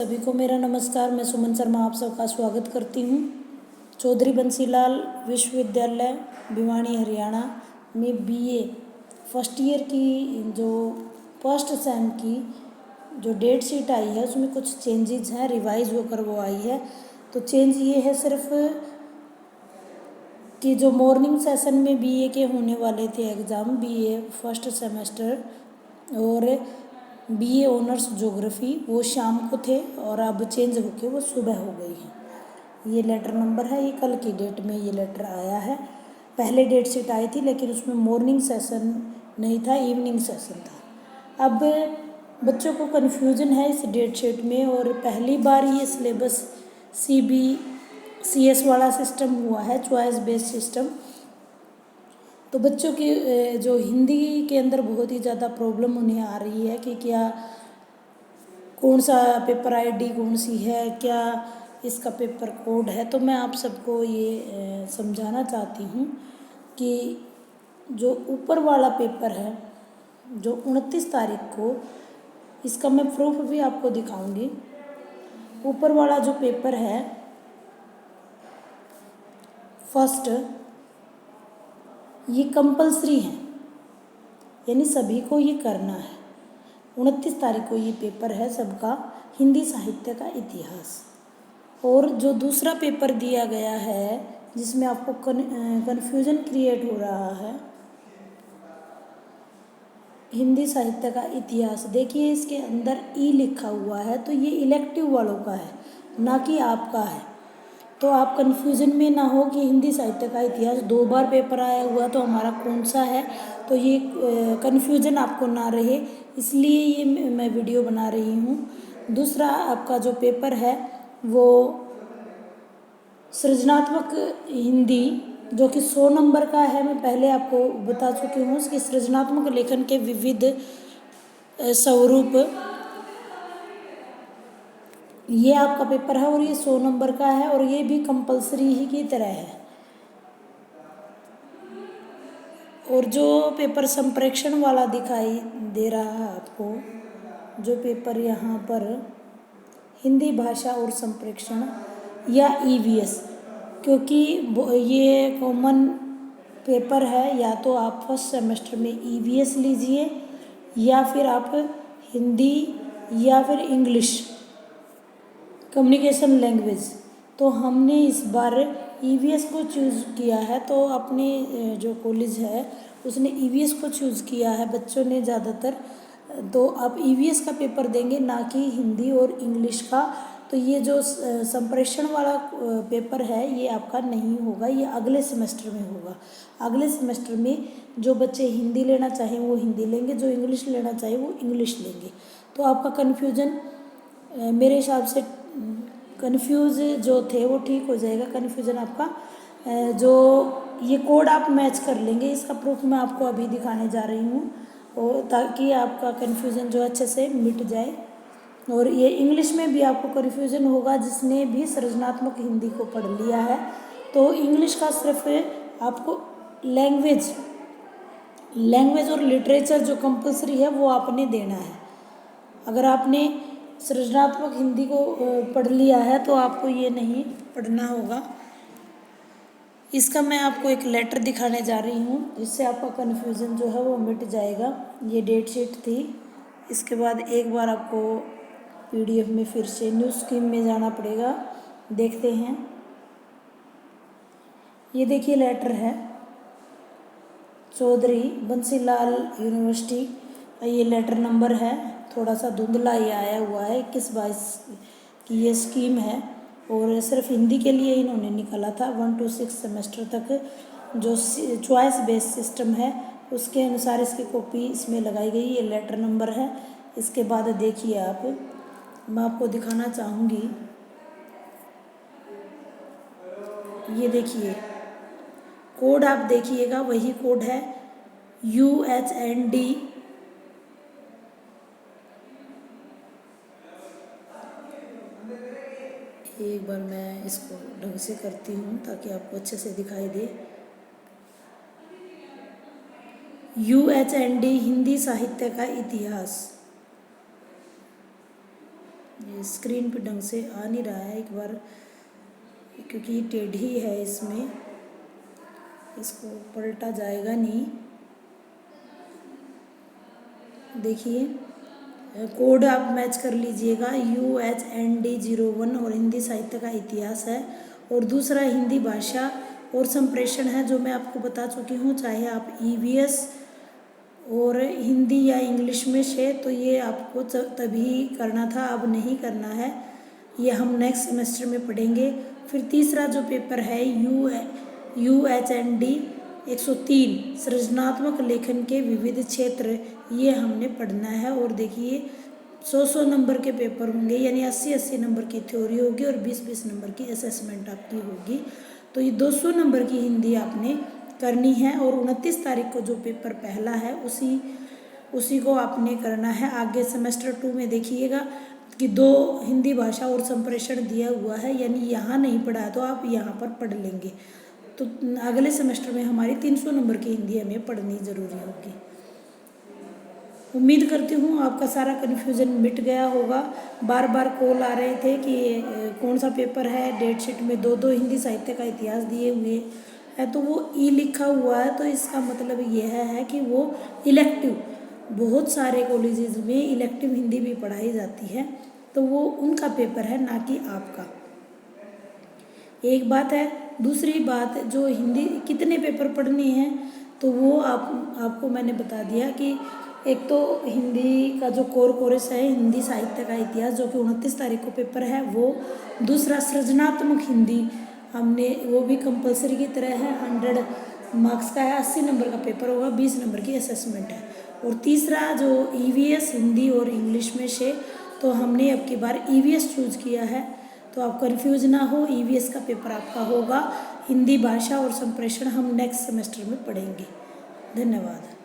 सभी को मेरा नमस्कार। मैं सुमन शर्मा आप सबका स्वागत करती हूँ। चौधरी बंसीलाल विश्वविद्यालय भिवानी हरियाणा में बीए फर्स्ट ईयर की जो फर्स्ट सेम की जो डेट शीट आई है उसमें कुछ चेंजेस हैं, रिवाइज होकर वो आई है। तो चेंज ये है सिर्फ कि जो मॉर्निंग सेशन में बीए के होने वाले थे एग्ज़ाम, बीए फर्स्ट सेमेस्टर और बीए ऑनर्स ज्योग्राफी, वो शाम को थे और अब चेंज होके वो सुबह हो गई है। ये लेटर नंबर है, ये कल की डेट में ये लेटर आया है। पहले डेट शीट आई थी लेकिन उसमें मॉर्निंग सेशन नहीं था, इवनिंग सेशन था। अब बच्चों को कन्फ्यूजन है इस डेट शीट में, और पहली बार ये सिलेबस CBCS वाला सिस्टम हुआ है, चॉइस बेस्ड सिस्टम। तो बच्चों की जो हिंदी के अंदर बहुत ही ज़्यादा प्रॉब्लम उन्हें आ रही है कि क्या कौन सा पेपर आईडी कौन सी है, क्या इसका पेपर कोड है। तो मैं आप सबको ये समझाना चाहती हूँ कि जो ऊपर वाला पेपर है जो 29 तारीख को, इसका मैं प्रूफ भी आपको दिखाऊंगी। ऊपर वाला जो पेपर है फर्स्ट, ये कंपलसरी है, यानी सभी को ये करना है। 29 तारीख को ये पेपर है सबका, हिंदी साहित्य का इतिहास। और जो दूसरा पेपर दिया गया है जिसमें आपको कन्फ्यूजन क्रिएट हो रहा है, हिंदी साहित्य का इतिहास, देखिए इसके अंदर ई लिखा हुआ है, तो ये इलेक्टिव वालों का है, ना कि आपका है। तो आप कन्फ्यूज़न में ना हो कि हिंदी साहित्य का इतिहास 2 बार पेपर आया हुआ तो हमारा कौन सा है, तो ये कन्फ्यूज़न आपको ना रहे, इसलिए ये मैं वीडियो बना रही हूँ। दूसरा आपका जो पेपर है वो सृजनात्मक हिंदी, जो कि 100 नंबर का है। मैं पहले आपको बता चुकी हूँ कि सृजनात्मक लेखन के विविध स्वरूप, ये आपका पेपर है और ये 100 नंबर का है, और ये भी कंपलसरी ही की तरह है। और जो पेपर संप्रेक्षण वाला दिखाई दे रहा है आपको, जो पेपर यहाँ पर हिंदी भाषा और संप्रेक्षण या EVS, क्योंकि ये कॉमन पेपर है, या तो आप फर्स्ट सेमेस्टर में EVS लीजिए या फिर आप हिंदी या फिर इंग्लिश कम्युनिकेशन लैंग्वेज। तो हमने इस बार EVS को चूज़ किया है, तो अपने जो कॉलेज है उसने EVS को चूज़ किया है बच्चों ने ज़्यादातर। तो आप EVS का पेपर देंगे, ना कि हिंदी और इंग्लिश का। तो ये जो संप्रेषण वाला पेपर है ये आपका नहीं होगा, ये अगले सेमेस्टर में होगा। अगले सेमेस्टर में जो बच्चे हिंदी लेना चाहें वो हिंदी लेंगे, जो इंग्लिश लेना चाहें वो इंग्लिश लेंगे। तो आपका कन्फ्यूजन मेरे हिसाब से कन्फ्यूज़ जो थे वो ठीक हो जाएगा। कन्फ्यूज़न आपका जो ये कोड आप मैच कर लेंगे, इसका प्रूफ मैं आपको अभी दिखाने जा रही हूँ, और ताकि आपका कन्फ्यूज़न जो अच्छे से मिट जाए। और ये इंग्लिश में भी आपको कन्फ्यूज़न होगा जिसने भी सृजनात्मक हिंदी को पढ़ लिया है। तो इंग्लिश का सिर्फ आपको लैंग्वेज और लिटरेचर जो कंपलसरी है वो आपने देना है। अगर आपने सृजनात्मक हिंदी को पढ़ लिया है तो आपको ये नहीं पढ़ना होगा। इसका मैं आपको एक लेटर दिखाने जा रही हूँ जिससे आपका कन्फ्यूज़न जो है वो मिट जाएगा। ये डेट शीट थी। इसके बाद एक बार आपको PDF में फिर से न्यू स्कीम में जाना पड़ेगा। देखते हैं, ये देखिए लेटर है चौधरी बंसीलाल यूनिवर्सिटी, ये लेटर नंबर है, थोड़ा सा धुंधला ये आया हुआ है। 21-22 की ये स्कीम है और सिर्फ हिंदी के लिए इन्होंने निकाला था। 1 to 6 सेमेस्टर तक जो चॉइस बेस्ड सिस्टम है उसके अनुसार इसकी कॉपी इसमें लगाई गई। ये लेटर नंबर है। इसके बाद देखिए आप, मैं आपको दिखाना चाहूँगी, ये देखिए कोड आप देखिएगा, वही कोड है UHND। एक बार मैं इसको ढंग से करती हूँ ताकि आपको अच्छे से दिखाई दे। UHND हिंदी साहित्य का इतिहास, ये स्क्रीन पे ढंग से आ नहीं रहा है, एक बार क्योंकि टेढ़ी है इसमें, इसको पलटा जाएगा नहीं। देखिए कोड आप मैच कर लीजिएगा, UHND01 और हिंदी साहित्य का इतिहास है, और दूसरा हिंदी भाषा और संप्रेषण है, जो मैं आपको बता चुकी हूँ। चाहे आप EVS और हिंदी या इंग्लिश में से, तो ये आपको तभी करना था, अब नहीं करना है, ये हम नेक्स्ट सेमेस्टर में पढ़ेंगे। फिर तीसरा जो पेपर है UHND 103 सृजनात्मक लेखन के विविध क्षेत्र, ये हमने पढ़ना है। और देखिए 100 नंबर के पेपर होंगे, यानी 80 नंबर की थ्योरी होगी और 20 नंबर की असेसमेंट आपकी होगी। तो ये 200 नंबर की हिंदी आपने करनी है, और 29 तारीख को जो पेपर पहला है उसी को आपने करना है। आगे सेमेस्टर 2 में देखिएगा कि 2 हिंदी भाषा और संप्रेषण दिया हुआ है, यानी यहाँ नहीं पढ़ा है तो आप यहाँ पर पढ़ लेंगे। तो अगले सेमेस्टर में हमारी 300 नंबर की हिंदी हमें पढ़नी ज़रूरी होगी। उम्मीद करती हूँ आपका सारा कन्फ्यूज़न मिट गया होगा। बार बार कॉल आ रहे थे कि कौन सा पेपर है, डेट शीट में 2 हिंदी साहित्य का इतिहास दिए हुए है, तो वो ई लिखा हुआ है, तो इसका मतलब यह है कि वो इलेक्टिव, बहुत सारे कॉलेजेस में इलेक्टिव हिंदी भी पढ़ाई जाती है, तो वो उनका पेपर है, ना कि आपका। एक बात है। दूसरी बात, जो हिंदी कितने पेपर पढ़ने हैं, तो वो आपको मैंने बता दिया कि एक तो हिंदी का जो कोर कोर्स है हिंदी साहित्य का इतिहास, जो कि 29 तारीख को पेपर है वो। दूसरा सृजनात्मक हिंदी हमने, वो भी कंपलसरी की तरह है, 100 मार्क्स का है, 80 नंबर का पेपर होगा, 20 नंबर की असेसमेंट है। और तीसरा जो EVS हिंदी और इंग्लिश में से, तो हमने अब की बार EVS चूज़ किया है, तो आप कंफ्यूज ना हो। EVS का पेपर आपका होगा। हिंदी भाषा और संप्रेषण हम नेक्स्ट सेमेस्टर में पढ़ेंगे। धन्यवाद।